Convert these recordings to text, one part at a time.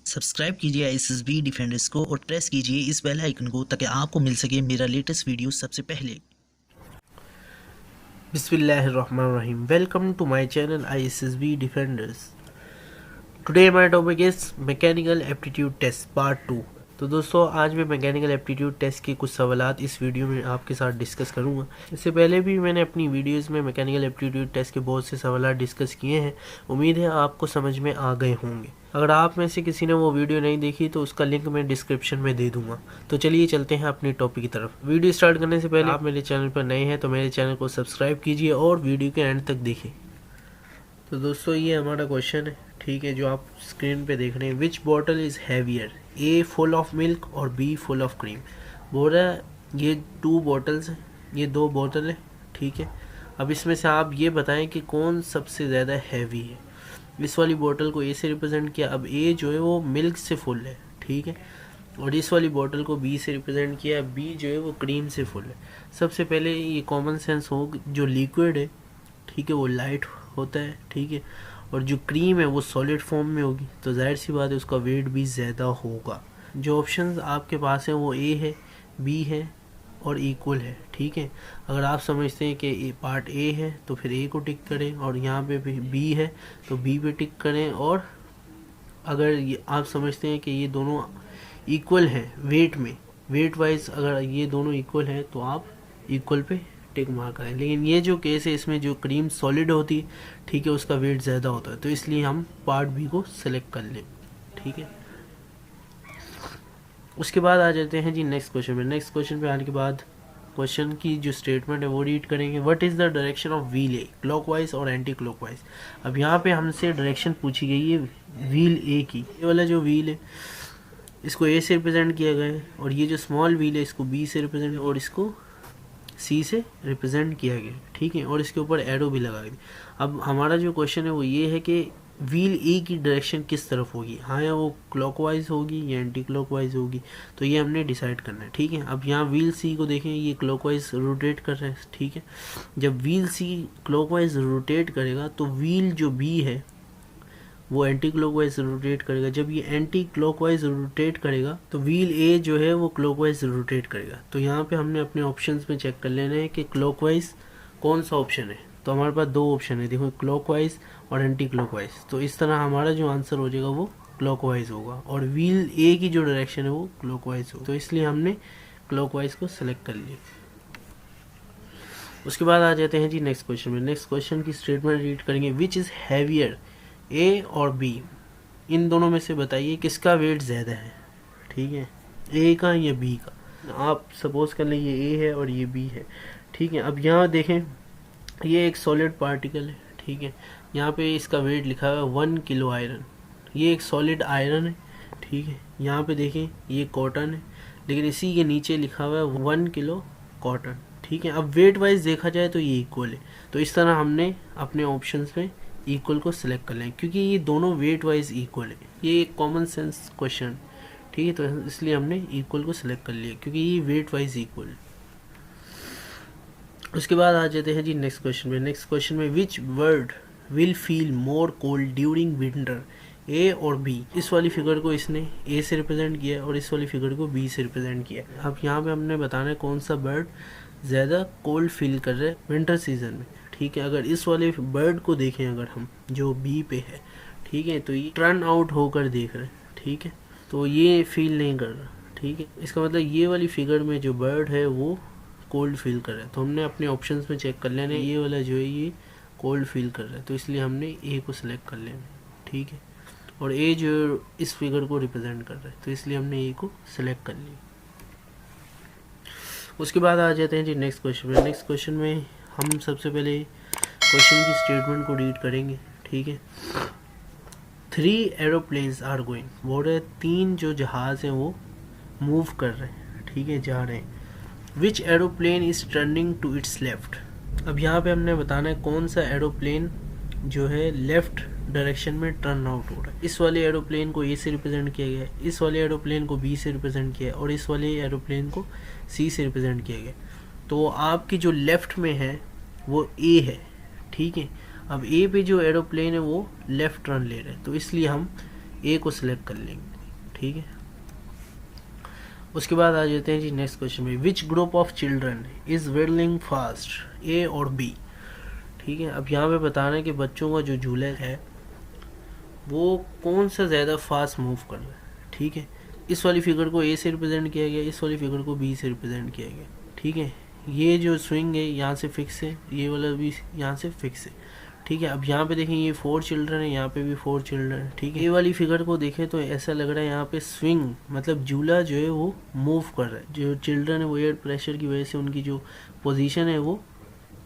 Subscribe कीजिए ISSB defenders को और प्रेस कीजिए इस बेल आइकन को ताकि आपको मिल सके मेरा लेटेस्ट वीडियो सबसे पहले। बिस्मिल्लाहिर्रहमानिर्रहीम। Welcome to my channel ISSB defenders. Today my topic is mechanical aptitude test part 2। तो दोस्तों, आज मैं मैकेनिकल एप्टीट्यूड टेस्ट के कुछ सवालात इस वीडियो में आपके साथ डिस्कस करूंगा। इससे पहले भी मैंने अपनी वीडियोस में मैकेनिकल एप्टीट्यूड टेस्ट के बहुत से सवालात डिस्कस किए हैं। उम्मीद है आपको समझ में आ गए होंगे। अगर आप में से किसी ने वो वीडियो नहीं देखी तो उसका लिंक मैं डिस्क्रिप्शन में दे दूंगा। तो चलिए चलते हैं अपने टॉपिक की तरफ। वीडियो स्टार्ट करने से पहले आप मेरे चैनल पर नए हैं तो मेरे चैनल को सब्सक्राइब कीजिए और वीडियो के एंड तक देखिए। तो दोस्तों, ये हमारा क्वेश्चन है, ठीक है, जो आप स्क्रीन पे देख रहे हैं। Which bottle is heavier, A full of milk और बी फुल ऑफ क्रीम। बोल रहा है ये 2 बॉटल्स हैं, ये 2 बोतल है, ठीक है। अब इसमें से आप ये बताएं कि कौन सबसे ज़्यादा हैवी है। इस वाली बोतल को ए से रिप्रेजेंट किया। अब ए जो है वो मिल्क से फुल है, ठीक है, और इस वाली बोतल को बी से रिप्रेजेंट किया। बी जो है वो क्रीम से फुल है। सबसे पहले ये कॉमन सेंस हो, जो लिक्विड है, ठीक है, वो लाइट होता है, ठीक है, और जो क्रीम है वो सॉलिड फॉर्म में होगी, तो जाहिर सी बात है उसका वेट भी ज़्यादा होगा। जो ऑप्शंस आपके पास हैं वो ए है, बी है और इक्वल है, ठीक है। अगर आप समझते हैं कि पार्ट ए है तो फिर ए को टिक करें, और यहाँ पे भी बी है तो बी पे टिक करें। और अगर ये आप समझते हैं कि ये दोनों इक्वल हैं वेट में, वेट वाइज अगर ये दोनों इक्वल हैं तो आप इक्वल पे टिक मार करें। लेकिन ये जो केस है इसमें जो क्रीम सॉलिड होती है, ठीक है, उसका वेट ज़्यादा होता है, तो इसलिए हम पार्ट बी को सेलेक्ट कर लें, ठीक है। उसके बाद आ जाते हैं जी नेक्स्ट क्वेश्चन में। नेक्स्ट क्वेश्चन पे आने के बाद क्वेश्चन की जो स्टेटमेंट है वो रीड करेंगे। What is the direction of wheel A, clockwise और एंटी क्लॉकवाइज। अब यहाँ पे हमसे डायरेक्शन पूछी गई है व्हील ए की। ये वाला जो व्हील है इसको ए से रिप्रेजेंट किया गया है, और ये जो स्मॉल व्हील है इसको बी से रिप्रेजेंट और इसको सी से रिप्रेजेंट किया गया, ठीक है, और इसके ऊपर एरो भी लगा दिया। अब हमारा जो क्वेश्चन है वो ये है कि व्हील ए की डायरेक्शन किस तरफ होगी। हाँ, या वो क्लॉकवाइज होगी या एंटी क्लॉकवाइज होगी, तो ये हमने डिसाइड करना है, ठीक है। अब यहाँ व्हील सी को देखें, ये क्लॉकवाइज रोटेट कर रहा है, ठीक है। जब व्हील सी क्लॉकवाइज रोटेट करेगा तो व्हील जो बी है वो एंटी क्लॉकवाइज रोटेट करेगा। जब ये एंटी क्लॉकवाइज रोटेट करेगा तो व्हील ए जो है वो क्लॉकवाइज रोटेट करेगा। तो यहाँ पे हमने अपने ऑप्शंस में चेक कर लेना है कि क्लॉकवाइज कौन सा ऑप्शन है। तो हमारे पास 2 ऑप्शन है, देखो, क्लॉकवाइज और एंटी क्लॉकवाइज। तो इस तरह हमारा जो आंसर हो जाएगा वो क्लॉकवाइज होगा, और व्हील ए की जो डायरेक्शन है वो क्लॉकवाइज होगा, तो इसलिए हमने क्लॉकवाइज को सेलेक्ट कर लिया। उसके बाद आ जाते हैं जी नेक्स्ट क्वेश्चन में। नेक्स्ट क्वेश्चन की स्टेटमेंट रीड करेंगे। विच इज़ हैवियर, ए और बी, इन दोनों में से बताइए किसका वेट ज़्यादा है, ठीक है, ए का या बी का। आप सपोज कर लें ये ए है और ये बी है, ठीक है। अब यहाँ देखें, ये एक सॉलिड पार्टिकल है, ठीक है, यहाँ पे इसका वेट लिखा हुआ है 1 किलो आयरन। ये एक सॉलिड आयरन है, ठीक है। यहाँ पे देखें ये कॉटन है, लेकिन इसी के नीचे लिखा हुआ है 1 किलो कॉटन, ठीक है। अब वेट वाइज देखा जाए तो ये इक्वल है, तो इस तरह हमने अपने ऑप्शंस में इक्वल को सिलेक्ट कर लें, क्योंकि ये दोनों वेट वाइज इक्वल है। ये एक कॉमन सेंस क्वेश्चन, ठीक है, तो इसलिए हमने इक्वल को सिलेक्ट कर लिया क्योंकि ये वेट वाइज इक्वल है। उसके बाद आ जाते हैं जी नेक्स्ट क्वेश्चन में। नेक्स्ट क्वेश्चन में which word will feel more cold during winter, A और बी। इस वाली फिगर को इसने ए से रिप्रेजेंट किया और इस वाली फिगर को बी से रिप्रेजेंट किया। अब यहाँ पे हमने बताना है कौन सा बर्ड ज़्यादा कोल्ड फील कर रहा है विंटर सीजन में, ठीक है। अगर इस वाले बर्ड को देखें, अगर हम जो बी पे है, ठीक है, तो ये टर्न आउट होकर देख रहे हैं, ठीक है, तो ये फील नहीं कर रहा, ठीक है। इसका मतलब ये वाली फिगर में जो बर्ड है वो कोल्ड फील कर रहा है, तो हमने अपने ऑप्शंस में चेक कर लेना है। ये वाला जो है ये कोल्ड फील कर रहा है, तो इसलिए हमने ए को सिलेक्ट कर लेना, ठीक है। और ए जो इस फिगर को रिप्रेजेंट कर रहा है, तो इसलिए हमने ए को सिलेक्ट कर लिया। उसके बाद आ जाते हैं जी नेक्स्ट क्वेश्चन में। नेक्स्ट क्वेश्चन में हम सबसे पहले क्वेश्चन की स्टेटमेंट को रीड करेंगे, ठीक है। 3 एरोप्लेन्स आर गोइंग, बोल रहे 3 जो जहाज़ हैं वो मूव कर रहे हैं, ठीक है, जा रहे हैं। Which aeroplane is turning to its left. अब यहाँ पे हमने बताना है कौन सा एरोप्लेन जो है लेफ्ट डायरेक्शन में टर्न आउट हो रहा है। इस वाले एरोप्लेन को ए से रिप्रेजेंट किया गया है, इस वाले एरोप्लेन को बी से रिप्रेजेंट किया है और इस वाले एरोप्लेन को सी से रिप्रेजेंट किया गया। तो आपकी जो लेफ्ट में है वो ए है, ठीक है। अब ए पे जो एरोप्लेन है वो लेफ़्ट टर्न ले रहे हैं, तो इसलिए हम ए को सिलेक्ट कर लेंगे। ठीक है। उसके बाद आ जाते हैं जी नेक्स्ट क्वेश्चन में, which group of children is wailing fast, A और बी। ठीक है, अब यहाँ पे बताना है कि बच्चों का जो झूला है वो कौन सा ज़्यादा फास्ट मूव कर रहा है। ठीक है, इस वाली फिगर को ए से रिप्रेजेंट किया गया, इस वाली फिगर को बी से रिप्रेजेंट किया गया। ठीक है, ये जो स्विंग है यहाँ से फिक्स है, ये वाला भी यहाँ से फिक्स है। ठीक है, अब यहाँ पे देखें ये 4 चिल्ड्रन है, यहाँ पे भी 4 चिल्ड्रन है। ठीक है, ये वाली फिगर को देखें तो ऐसा लग रहा है यहाँ पे स्विंग मतलब झूला जो है वो मूव कर रहा है। जो चिल्ड्रन है वो एयर प्रेशर की वजह से उनकी जो पोजीशन है वो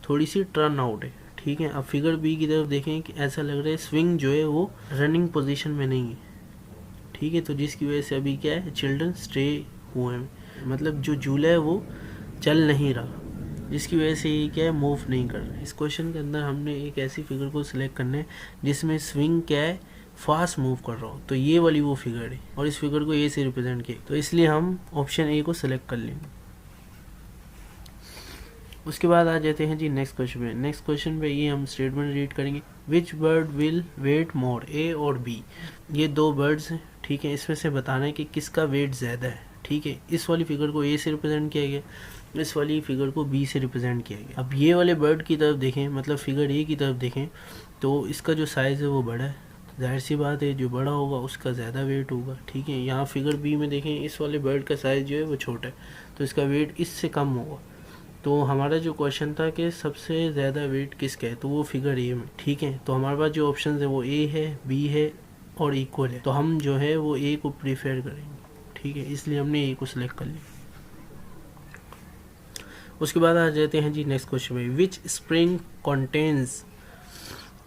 थोड़ी सी टर्न आउट है। ठीक है, अब फिगर बी की तरफ देखें कि ऐसा लग रहा है स्विंग जो है वो रनिंग पोजीशन में नहीं है। ठीक है, तो जिसकी वजह से अभी क्या है, चिल्ड्रन स्टे हुए हैं, मतलब जो झूला है वो चल नहीं रहा, जिसकी वजह से ये क्या है, मूव नहीं कर रहा है। इस क्वेश्चन के अंदर हमने एक ऐसी फिगर को सिलेक्ट करना है जिसमें स्विंग क्या है, फास्ट मूव कर रहा हो, तो ये वाली वो फिगर है और इस फिगर को ए से रिप्रेजेंट किया, तो इसलिए हम ऑप्शन ए को सिलेक्ट कर लेंगे। उसके बाद आ जाते हैं जी नेक्स्ट क्वेश्चन पे। नेक्स्ट क्वेश्चन पे ये हम स्टेटमेंट रीड करेंगे, विच बर्ड विल वेट मोर, ए और बी। ये 2 बर्ड्स हैं। ठीक है, इसमें से बताना है कि किसका वेट ज़्यादा है। ठीक है, इस वाली फिगर को ए से रिप्रेजेंट किया गया, इस वाली फिगर को बी से रिप्रेजेंट किया गया। अब ये वाले बर्ड की तरफ देखें, मतलब फिगर ए की तरफ देखें तो इसका जो साइज़ है वो बड़ा है, जाहिर सी बात है जो बड़ा होगा उसका ज़्यादा वेट होगा। ठीक है, यहाँ फिगर बी में देखें इस वाले बर्ड का साइज़ जो है वो छोटा है, तो इसका वेट इससे कम होगा। तो हमारा जो क्वेश्चन था कि सबसे ज़्यादा वेट किसका है, तो वो फिगर ए में। ठीक है, तो हमारे पास जो ऑप्शन है वो ए है, बी है और इक्वल है, तो हम जो है वो ए को प्रीफर करेंगे। ठीक है, इसलिए हमने ए को सिलेक्ट कर लिया। उसके बाद आ जाते हैं जी नेक्स्ट क्वेश्चन में, which spring contains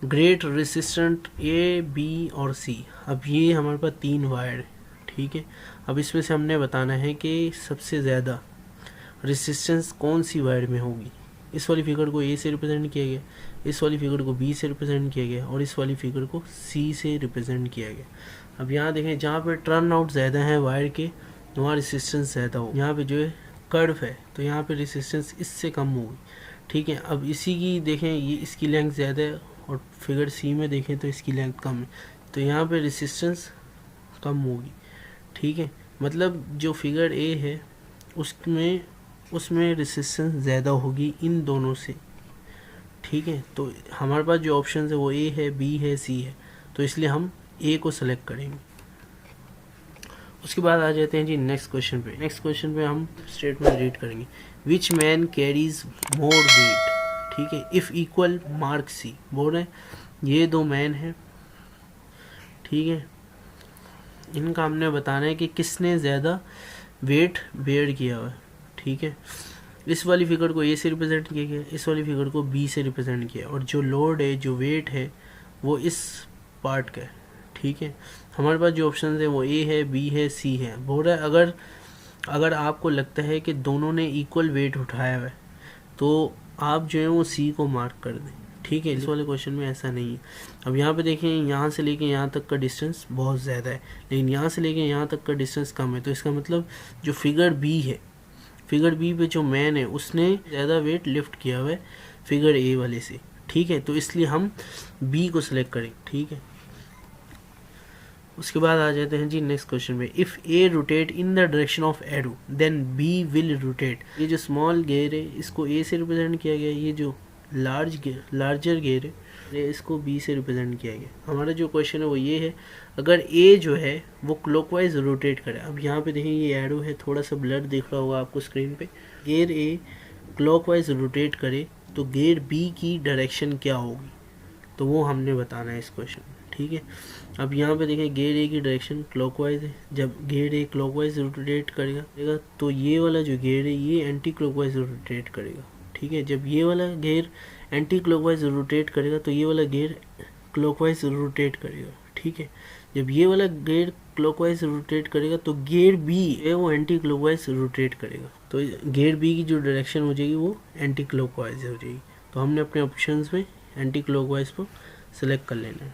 great resistant, A B और सी। अब ये हमारे पास 3 वायर है। ठीक है, अब इसमें से हमने बताना है कि सबसे ज़्यादा रेसिस्टेंस कौन सी वायर में होगी। इस वाली फिगर को ए से रिप्रेजेंट किया गया, इस वाली फिगर को बी से रिप्रेजेंट किया गया और इस वाली फिगर को सी से रिप्रेजेंट किया गया। अब यहाँ देखें जहाँ पे टर्न आउट ज़्यादा है वायर के वहाँ रेसिस्टेंस ज़्यादा हो, यहाँ पे जो है कर्व है तो यहाँ पे रेसिस्टेंस इससे कम होगी। ठीक है, अब इसी की देखें ये इसकी लेंथ ज़्यादा है और फिगर सी में देखें तो इसकी लेंथ कम है, तो यहाँ पे रेसिस्टेंस कम होगी। ठीक है, मतलब जो फिगर ए है उसमें रेसिस्टेंस ज़्यादा होगी इन दोनों से। ठीक है, तो हमारे पास जो ऑप्शन है वो ए है, बी है, सी है, तो इसलिए हम ए को सेलेक्ट करेंगे। उसके बाद आ जाते हैं जी नेक्स्ट क्वेश्चन पे। नेक्स्ट क्वेश्चन पे हम स्टेटमेंट रीड करेंगे, विच मैन कैरीज मोर वेट। ठीक है, इफ़ इक्वल मार्क सी। बोल रहे हैं ये 2 मैन हैं। ठीक है, इनका हमने बताना है कि किसने ज़्यादा वेट बेयर किया हुआ है। ठीक है, इस वाली फिगर को ए से रिप्रेजेंट किया गया, इस वाली फिगर को बी से रिप्रेजेंट किया और जो लोड है, जो वेट है वो इस पार्ट का है। ठीक है, हमारे पास जो ऑप्शन है वो ए है, बी है, सी है। बोल रहा है अगर आपको लगता है कि दोनों ने इक्वल वेट उठाया हुआ है तो आप जो है वो सी को मार्क कर दें। ठीक है, इस वाले क्वेश्चन में ऐसा नहीं है। अब यहाँ पे देखें यहाँ से लेके यहाँ तक का डिस्टेंस बहुत ज़्यादा है, लेकिन यहाँ से लेके यहाँ तक का डिस्टेंस कम है, तो इसका मतलब जो फिगर बी है, फिगर बी पे जो मैन है उसने ज़्यादा वेट लिफ्ट किया हुआ है फिगर ए वाले से। ठीक है, तो इसलिए हम बी को सिलेक्ट करें। ठीक है, उसके बाद आ जाते हैं जी नेक्स्ट क्वेश्चन में, if A rotate in the direction of arrow then B will rotate. ये जो स्मॉल गेयर है इसको ए से रिप्रेजेंट किया गया, ये जो लार्जर गेयर है इसको बी से रिप्रेजेंट किया गया। हमारा जो क्वेश्चन है वो ये है, अगर ए जो है वो क्लॉकवाइज रोटेट करे। अब यहाँ पे देखें ये एरो है, थोड़ा सा ब्लर दिख रहा होगा आपको स्क्रीन पे। गेयर ए क्लॉकवाइज रोटेट करे तो गेयर बी की डायरेक्शन क्या होगी, तो वो हमने बताना है इस क्वेश्चन में। ठीक है, अब यहाँ पे देखें गेयर ए की डायरेक्शन क्लॉकवाइज है, जब गेयर ए क्लॉकवाइज रोटेट करेगा तो ये वाला जो गेयर है ये एंटी क्लॉकवाइज रोटेट करेगा। ठीक है, जब ये वाला गेयर एंटी क्लॉकवाइज रोटेट करेगा तो ये वाला गेयर क्लॉकवाइज रोटेट करेगा। ठीक है, जब ये वाला गेयर क्लॉकवाइज रोटेट करेगा तो गेयर बी है वो एंटी क्लॉकवाइज रोटेट करेगा, तो गेयर बी की जो डायरेक्शन हो जाएगी वो एंटी क्लॉकवाइज हो जाएगी। तो हमने अपने ऑप्शंस में एंटी क्लॉकवाइज को सिलेक्ट कर लेना है।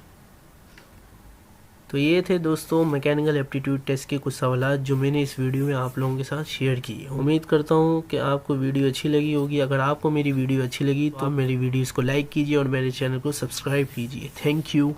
तो ये थे दोस्तों मैकेनिकल एप्टीट्यूड टेस्ट के कुछ सवाल जो मैंने इस वीडियो में आप लोगों के साथ शेयर किए। उम्मीद करता हूँ कि आपको वीडियो अच्छी लगी होगी। अगर आपको मेरी वीडियो अच्छी लगी तो आप मेरी वीडियोस को लाइक कीजिए और मेरे चैनल को सब्सक्राइब कीजिए। Thank you.